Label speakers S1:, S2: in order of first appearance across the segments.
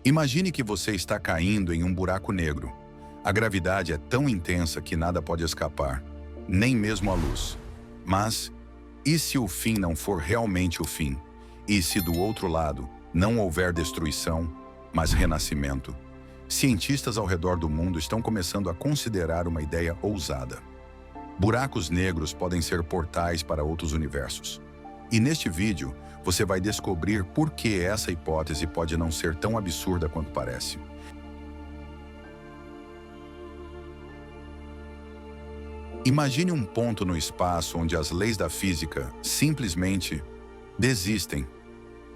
S1: Imagine que você está caindo em um buraco negro. A gravidade é tão intensa que nada pode escapar, nem mesmo a luz. Mas, e se o fim não for realmente o fim? E se do outro lado não houver destruição, mas renascimento? Cientistas ao redor do mundo estão começando a considerar uma ideia ousada. Buracos negros podem ser portais para outros universos. E neste vídeo, você vai descobrir por que essa hipótese pode não ser tão absurda quanto parece. Imagine um ponto no espaço onde as leis da física simplesmente desistem.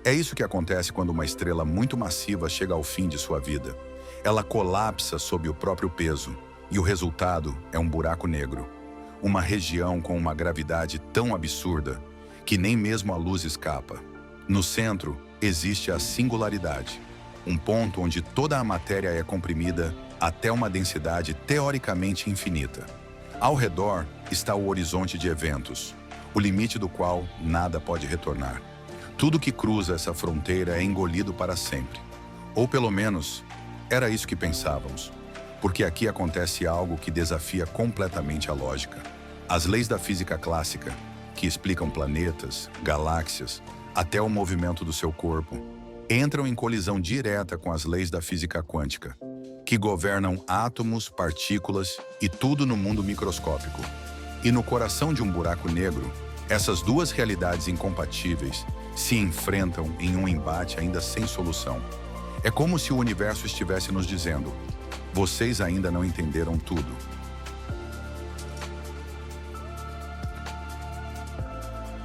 S1: É isso que acontece quando uma estrela muito massiva chega ao fim de sua vida. Ela colapsa sob o próprio peso, e o resultado é um buraco negro. Uma região com uma gravidade tão absurda que nem mesmo a luz escapa. No centro, existe a singularidade, um ponto onde toda a matéria é comprimida até uma densidade teoricamente infinita. Ao redor está o horizonte de eventos, o limite do qual nada pode retornar. Tudo que cruza essa fronteira é engolido para sempre. Ou pelo menos, era isso que pensávamos. Porque aqui acontece algo que desafia completamente a lógica. As leis da física clássica, que explicam planetas, galáxias, até o movimento do seu corpo, entram em colisão direta com as leis da física quântica, que governam átomos, partículas e tudo no mundo microscópico. E no coração de um buraco negro, essas duas realidades incompatíveis se enfrentam em um embate ainda sem solução. É como se o universo estivesse nos dizendo: vocês ainda não entenderam tudo.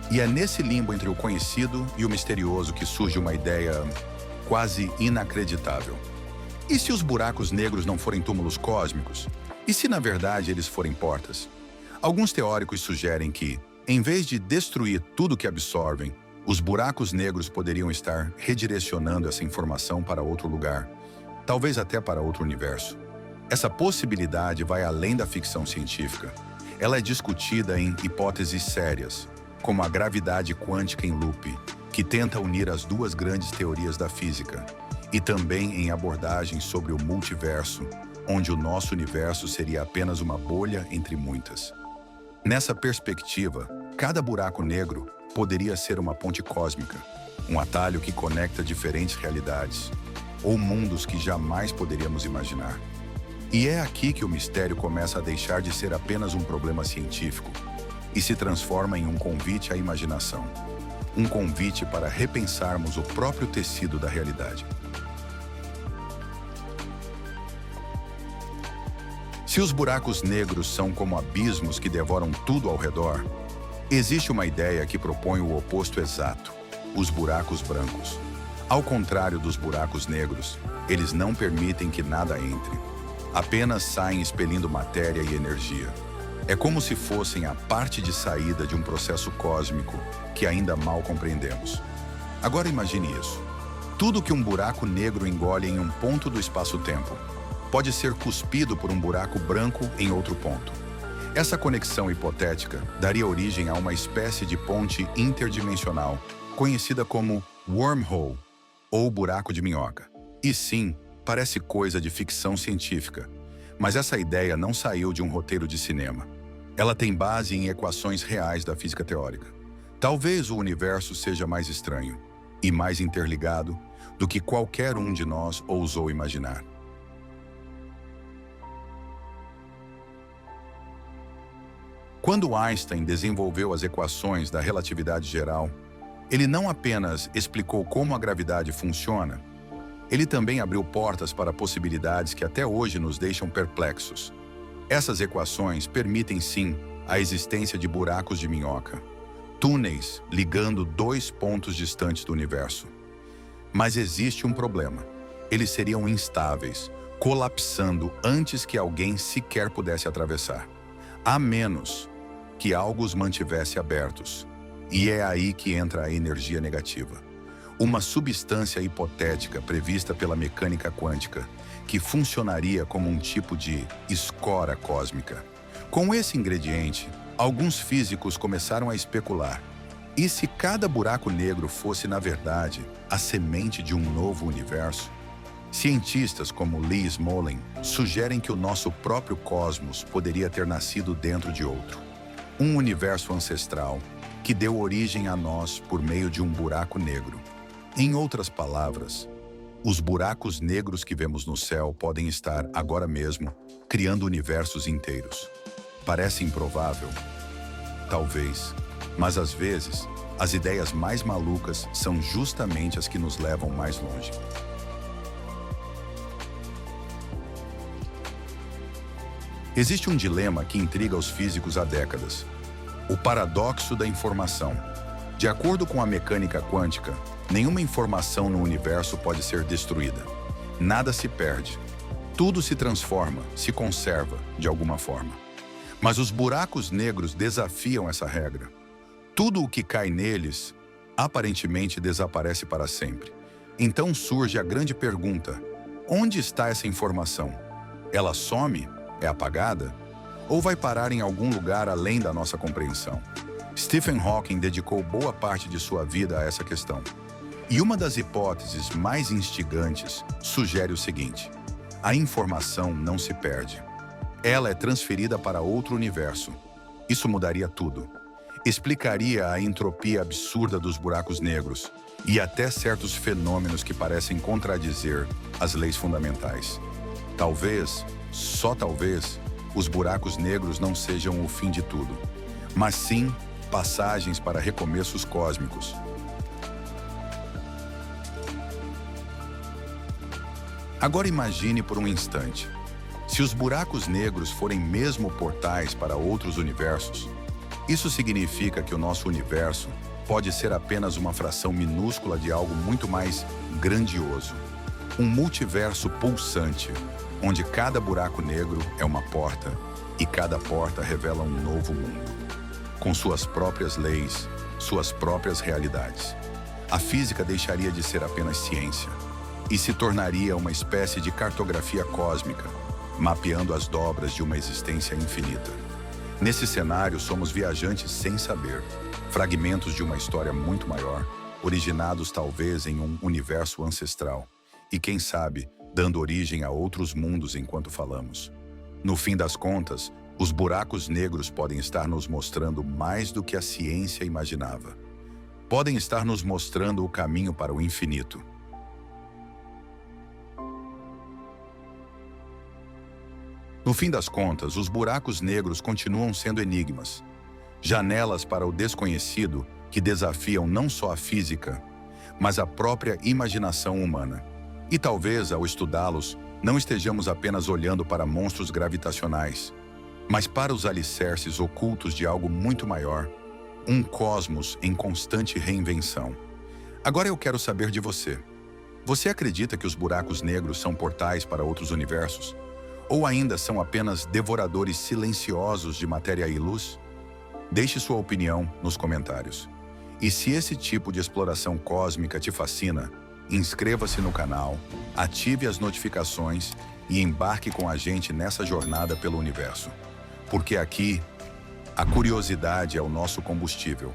S1: E é nesse limbo entre o conhecido e o misterioso que surge uma ideia quase inacreditável. E se os buracos negros não forem túmulos cósmicos? E se, na verdade, eles forem portas? Alguns teóricos sugerem que, em vez de destruir tudo que absorvem, os buracos negros poderiam estar redirecionando essa informação para outro lugar, talvez até para outro universo. Essa possibilidade vai além da ficção científica. Ela é discutida em hipóteses sérias, como a gravidade quântica em loop, que tenta unir as duas grandes teorias da física, e também em abordagens sobre o multiverso, onde o nosso universo seria apenas uma bolha entre muitas. Nessa perspectiva, cada buraco negro poderia ser uma ponte cósmica, um atalho que conecta diferentes realidades, ou mundos que jamais poderíamos imaginar. E é aqui que o mistério começa a deixar de ser apenas um problema científico e se transforma em um convite à imaginação, um convite para repensarmos o próprio tecido da realidade. Se os buracos negros são como abismos que devoram tudo ao redor, existe uma ideia que propõe o oposto exato: os buracos brancos. Ao contrário dos buracos negros, eles não permitem que nada entre. Apenas saem expelindo matéria e energia. É como se fossem a parte de saída de um processo cósmico que ainda mal compreendemos. Agora imagine isso. Tudo que um buraco negro engole em um ponto do espaço-tempo pode ser cuspido por um buraco branco em outro ponto. Essa conexão hipotética daria origem a uma espécie de ponte interdimensional, conhecida como wormhole, ou buraco de minhoca. E sim, parece coisa de ficção científica, mas essa ideia não saiu de um roteiro de cinema. Ela tem base em equações reais da física teórica. Talvez o universo seja mais estranho e mais interligado do que qualquer um de nós ousou imaginar. Quando Einstein desenvolveu as equações da relatividade geral, ele não apenas explicou como a gravidade funciona, ele também abriu portas para possibilidades que até hoje nos deixam perplexos. Essas equações permitem, sim, a existência de buracos de minhoca, túneis ligando dois pontos distantes do universo. Mas existe um problema. Eles seriam instáveis, colapsando antes que alguém sequer pudesse atravessar, a menos que algo os mantivesse abertos. E é aí que entra a energia negativa, uma substância hipotética prevista pela mecânica quântica, que funcionaria como um tipo de escora cósmica. Com esse ingrediente, alguns físicos começaram a especular: e se cada buraco negro fosse, na verdade, a semente de um novo universo? Cientistas como Lee Smolin sugerem que o nosso próprio cosmos poderia ter nascido dentro de outro. Um universo ancestral que deu origem a nós por meio de um buraco negro. Em outras palavras, os buracos negros que vemos no céu podem estar, agora mesmo, criando universos inteiros. Parece improvável? Talvez. Mas às vezes, as ideias mais malucas são justamente as que nos levam mais longe. Existe um dilema que intriga os físicos há décadas: o paradoxo da informação. De acordo com a mecânica quântica, nenhuma informação no universo pode ser destruída. Nada se perde. Tudo se transforma, se conserva, de alguma forma. Mas os buracos negros desafiam essa regra. Tudo o que cai neles, aparentemente desaparece para sempre. Então surge a grande pergunta: onde está essa informação? Ela some? É apagada? Ou vai parar em algum lugar além da nossa compreensão? Stephen Hawking dedicou boa parte de sua vida a essa questão. E uma das hipóteses mais instigantes sugere o seguinte: a informação não se perde. Ela é transferida para outro universo. Isso mudaria tudo. Explicaria a entropia absurda dos buracos negros e até certos fenômenos que parecem contradizer as leis fundamentais. Talvez, só talvez, os buracos negros não sejam o fim de tudo, mas sim passagens para recomeços cósmicos. Agora imagine por um instante: se os buracos negros forem mesmo portais para outros universos, isso significa que o nosso universo pode ser apenas uma fração minúscula de algo muito mais grandioso. Um multiverso pulsante, onde cada buraco negro é uma porta e cada porta revela um novo mundo, com suas próprias leis, suas próprias realidades. A física deixaria de ser apenas ciência e se tornaria uma espécie de cartografia cósmica, mapeando as dobras de uma existência infinita. Nesse cenário, somos viajantes sem saber, fragmentos de uma história muito maior, originados talvez em um universo ancestral, e quem sabe, dando origem a outros mundos enquanto falamos. No fim das contas, os buracos negros podem estar nos mostrando mais do que a ciência imaginava. Podem estar nos mostrando o caminho para o infinito. No fim das contas, os buracos negros continuam sendo enigmas, janelas para o desconhecido que desafiam não só a física, mas a própria imaginação humana. E talvez, ao estudá-los, não estejamos apenas olhando para monstros gravitacionais, mas para os alicerces ocultos de algo muito maior, um cosmos em constante reinvenção. Agora eu quero saber de você. Você acredita que os buracos negros são portais para outros universos? Ou ainda são apenas devoradores silenciosos de matéria e luz? Deixe sua opinião nos comentários. E se esse tipo de exploração cósmica te fascina, inscreva-se no canal, ative as notificações e embarque com a gente nessa jornada pelo universo. Porque aqui, a curiosidade é o nosso combustível.